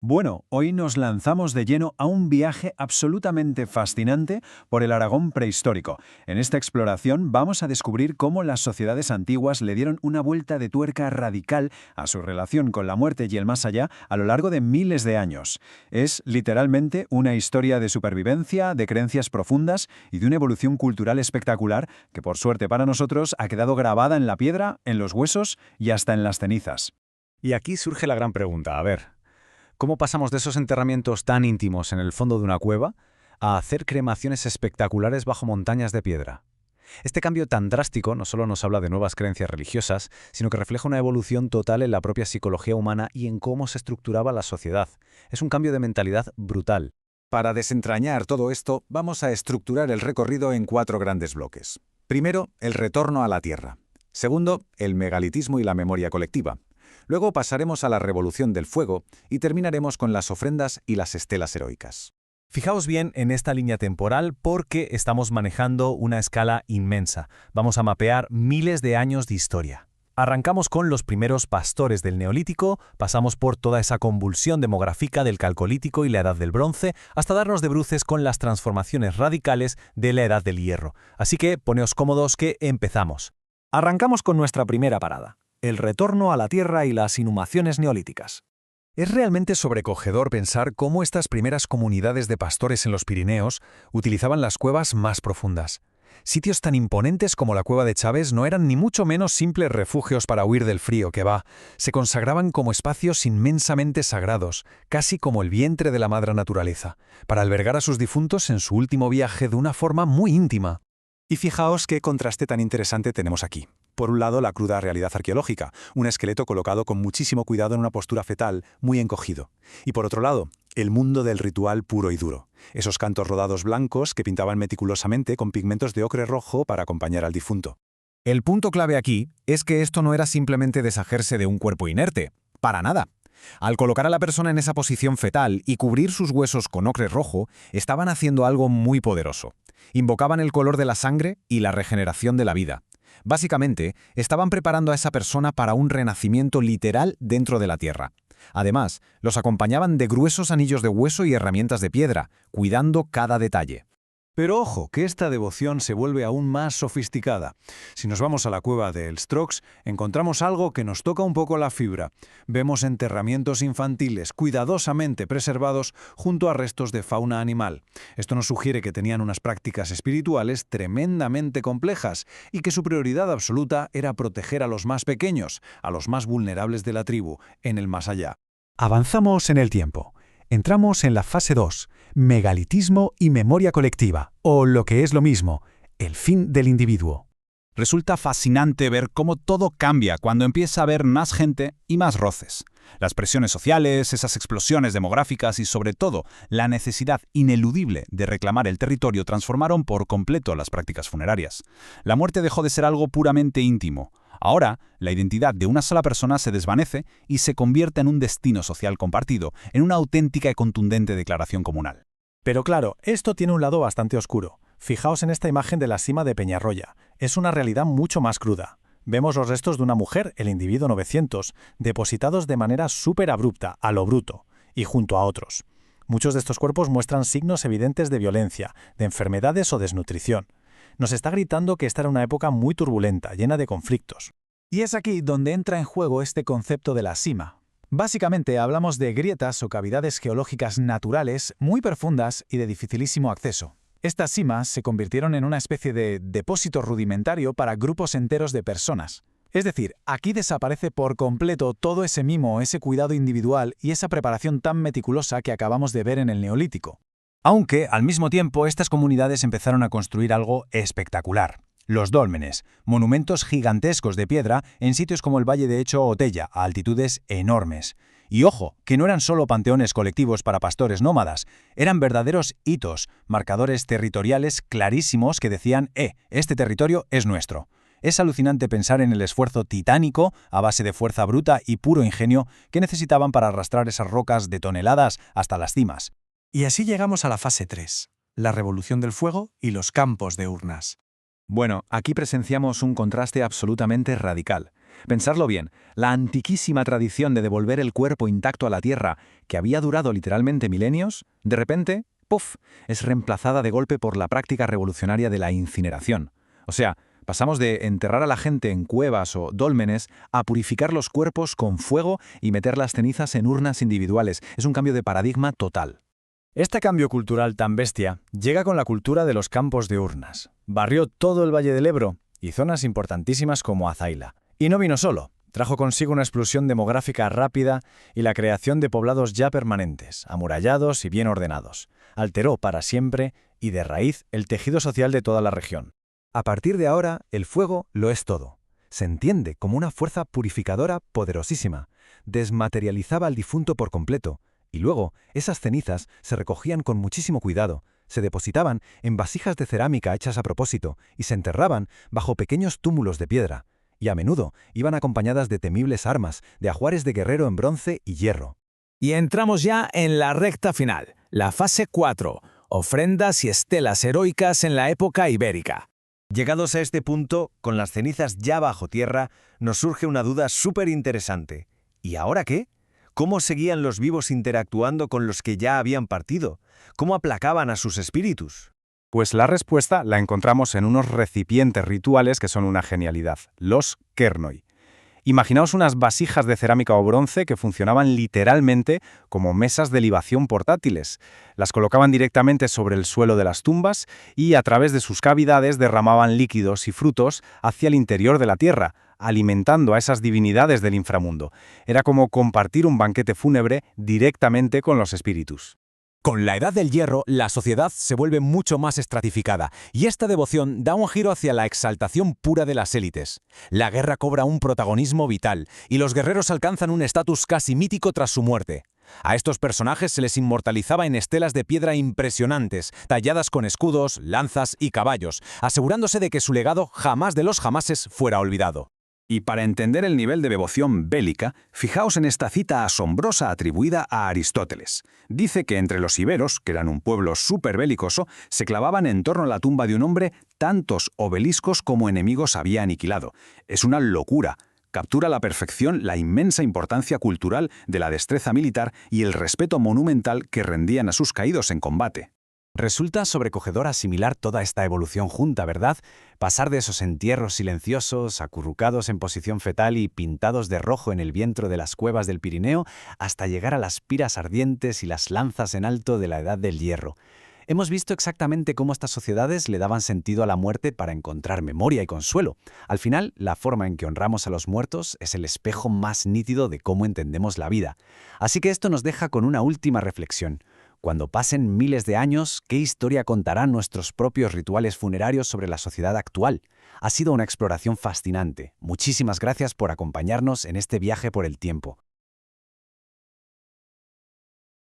Bueno, hoy nos lanzamos de lleno a un viaje absolutamente fascinante por el Aragón prehistórico. En esta exploración vamos a descubrir cómo las sociedades antiguas le dieron una vuelta de tuerca radical a su relación con la muerte y el más allá a lo largo de miles de años. Es literalmente una historia de supervivencia, de creencias profundas y de una evolución cultural espectacular que por suerte para nosotros ha quedado grabada en la piedra, en los huesos y hasta en las cenizas. Y aquí surge la gran pregunta, a ver, ¿cómo pasamos de esos enterramientos tan íntimos en el fondo de una cueva a hacer cremaciones espectaculares bajo montañas de piedra? Este cambio tan drástico no solo nos habla de nuevas creencias religiosas, sino que refleja una evolución total en la propia psicología humana y en cómo se estructuraba la sociedad. Es un cambio de mentalidad brutal. Para desentrañar todo esto, vamos a estructurar el recorrido en 4 grandes bloques. Primero, el retorno a la Tierra. Segundo, el megalitismo y la memoria colectiva. Luego pasaremos a la Revolución del Fuego y terminaremos con las ofrendas y las estelas heroicas. Fijaos bien en esta línea temporal porque estamos manejando una escala inmensa. Vamos a mapear miles de años de historia. Arrancamos con los primeros pastores del Neolítico, pasamos por toda esa convulsión demográfica del Calcolítico y la Edad del Bronce, hasta darnos de bruces con las transformaciones radicales de la Edad del Hierro. Así que poneos cómodos que empezamos. Arrancamos con nuestra primera parada, el retorno a la Tierra y las inhumaciones neolíticas. Es realmente sobrecogedor pensar cómo estas primeras comunidades de pastores en los Pirineos utilizaban las cuevas más profundas. Sitios tan imponentes como la cueva de Chávez no eran ni mucho menos simples refugios para huir del frío que va. Se consagraban como espacios inmensamente sagrados, casi como el vientre de la madre naturaleza, para albergar a sus difuntos en su último viaje de una forma muy íntima. Y fijaos qué contraste tan interesante tenemos aquí. Por un lado, la cruda realidad arqueológica, un esqueleto colocado con muchísimo cuidado en una postura fetal, muy encogido. Y por otro lado, el mundo del ritual puro y duro. Esos cantos rodados blancos que pintaban meticulosamente con pigmentos de ocre rojo para acompañar al difunto. El punto clave aquí es que esto no era simplemente deshacerse de un cuerpo inerte. Para nada. Al colocar a la persona en esa posición fetal y cubrir sus huesos con ocre rojo, estaban haciendo algo muy poderoso. Invocaban el color de la sangre y la regeneración de la vida. Básicamente, estaban preparando a esa persona para un renacimiento literal dentro de la tierra. Además, los acompañaban de gruesos anillos de hueso y herramientas de piedra, cuidando cada detalle. Pero ojo, que esta devoción se vuelve aún más sofisticada. Si nos vamos a la cueva de Elstroox, encontramos algo que nos toca un poco la fibra. Vemos enterramientos infantiles cuidadosamente preservados junto a restos de fauna animal. Esto nos sugiere que tenían unas prácticas espirituales tremendamente complejas y que su prioridad absoluta era proteger a los más pequeños, a los más vulnerables de la tribu, en el más allá. Avanzamos en el tiempo. Entramos en la fase 2, megalitismo y memoria colectiva, o lo que es lo mismo, el fin del individuo. Resulta fascinante ver cómo todo cambia cuando empieza a haber más gente y más roces. Las presiones sociales, esas explosiones demográficas y sobre todo la necesidad ineludible de reclamar el territorio transformaron por completo las prácticas funerarias. La muerte dejó de ser algo puramente íntimo. Ahora, la identidad de una sola persona se desvanece y se convierte en un destino social compartido, en una auténtica y contundente declaración comunal. Pero claro, esto tiene un lado bastante oscuro. Fijaos en esta imagen de la cima de Peñarroya. Es una realidad mucho más cruda. Vemos los restos de una mujer, el individuo 900, depositados de manera súper abrupta, a lo bruto, y junto a otros. Muchos de estos cuerpos muestran signos evidentes de violencia, de enfermedades o desnutrición. Nos está gritando que esta era una época muy turbulenta, llena de conflictos. Y es aquí donde entra en juego este concepto de la sima. Básicamente hablamos de grietas o cavidades geológicas naturales muy profundas y de dificilísimo acceso. Estas simas se convirtieron en una especie de depósito rudimentario para grupos enteros de personas. Es decir, aquí desaparece por completo todo ese mimo, ese cuidado individual y esa preparación tan meticulosa que acabamos de ver en el Neolítico. Aunque, al mismo tiempo, estas comunidades empezaron a construir algo espectacular. Los dólmenes, monumentos gigantescos de piedra en sitios como el Valle de Hecho o Tella, a altitudes enormes. Y ojo, que no eran solo panteones colectivos para pastores nómadas, eran verdaderos hitos, marcadores territoriales clarísimos que decían, este territorio es nuestro. Es alucinante pensar en el esfuerzo titánico, a base de fuerza bruta y puro ingenio, que necesitaban para arrastrar esas rocas de toneladas hasta las cimas. Y así llegamos a la fase 3, la Revolución del Fuego y los campos de urnas. Bueno, aquí presenciamos un contraste absolutamente radical. Pensarlo bien, la antiquísima tradición de devolver el cuerpo intacto a la tierra, que había durado literalmente milenios, de repente, ¡puf!, es reemplazada de golpe por la práctica revolucionaria de la incineración. O sea, pasamos de enterrar a la gente en cuevas o dólmenes a purificar los cuerpos con fuego y meter las cenizas en urnas individuales. Es un cambio de paradigma total. Este cambio cultural tan bestia llega con la cultura de los campos de urnas. Barrió todo el Valle del Ebro y zonas importantísimas como Azaila. Y no vino solo. Trajo consigo una explosión demográfica rápida y la creación de poblados ya permanentes, amurallados y bien ordenados. Alteró para siempre y de raíz el tejido social de toda la región. A partir de ahora, el fuego lo es todo. Se entiende como una fuerza purificadora poderosísima. Desmaterializaba al difunto por completo. Y luego, esas cenizas se recogían con muchísimo cuidado, se depositaban en vasijas de cerámica hechas a propósito y se enterraban bajo pequeños túmulos de piedra. Y a menudo iban acompañadas de temibles armas, de ajuares de guerrero en bronce y hierro. Y entramos ya en la recta final, la fase 4, ofrendas y estelas heroicas en la época ibérica. Llegados a este punto, con las cenizas ya bajo tierra, nos surge una duda súper interesante. ¿Y ahora qué? ¿Cómo seguían los vivos interactuando con los que ya habían partido? ¿Cómo aplacaban a sus espíritus? Pues la respuesta la encontramos en unos recipientes rituales que son una genialidad, los kernoi. Imaginaos unas vasijas de cerámica o bronce que funcionaban literalmente como mesas de libación portátiles. Las colocaban directamente sobre el suelo de las tumbas y a través de sus cavidades derramaban líquidos y frutos hacia el interior de la tierra, alimentando a esas divinidades del inframundo. Era como compartir un banquete fúnebre directamente con los espíritus. Con la Edad del Hierro, la sociedad se vuelve mucho más estratificada, y esta devoción da un giro hacia la exaltación pura de las élites. La guerra cobra un protagonismo vital, y los guerreros alcanzan un estatus casi mítico tras su muerte. A estos personajes se les inmortalizaba en estelas de piedra impresionantes, talladas con escudos, lanzas y caballos, asegurándose de que su legado jamás de los jamases fuera olvidado. Y para entender el nivel de devoción bélica, fijaos en esta cita asombrosa atribuida a Aristóteles. Dice que entre los iberos, que eran un pueblo súper belicoso, se clavaban en torno a la tumba de un hombre tantos obeliscos como enemigos había aniquilado. Es una locura. Captura a la perfección la inmensa importancia cultural de la destreza militar y el respeto monumental que rendían a sus caídos en combate. Resulta sobrecogedor asimilar toda esta evolución junta, ¿verdad? Pasar de esos entierros silenciosos, acurrucados en posición fetal y pintados de rojo en el vientre de las cuevas del Pirineo, hasta llegar a las piras ardientes y las lanzas en alto de la Edad del Hierro. Hemos visto exactamente cómo estas sociedades le daban sentido a la muerte para encontrar memoria y consuelo. Al final, la forma en que honramos a los muertos es el espejo más nítido de cómo entendemos la vida. Así que esto nos deja con una última reflexión. Cuando pasen miles de años, ¿qué historia contarán nuestros propios rituales funerarios sobre la sociedad actual? Ha sido una exploración fascinante. Muchísimas gracias por acompañarnos en este viaje por el tiempo.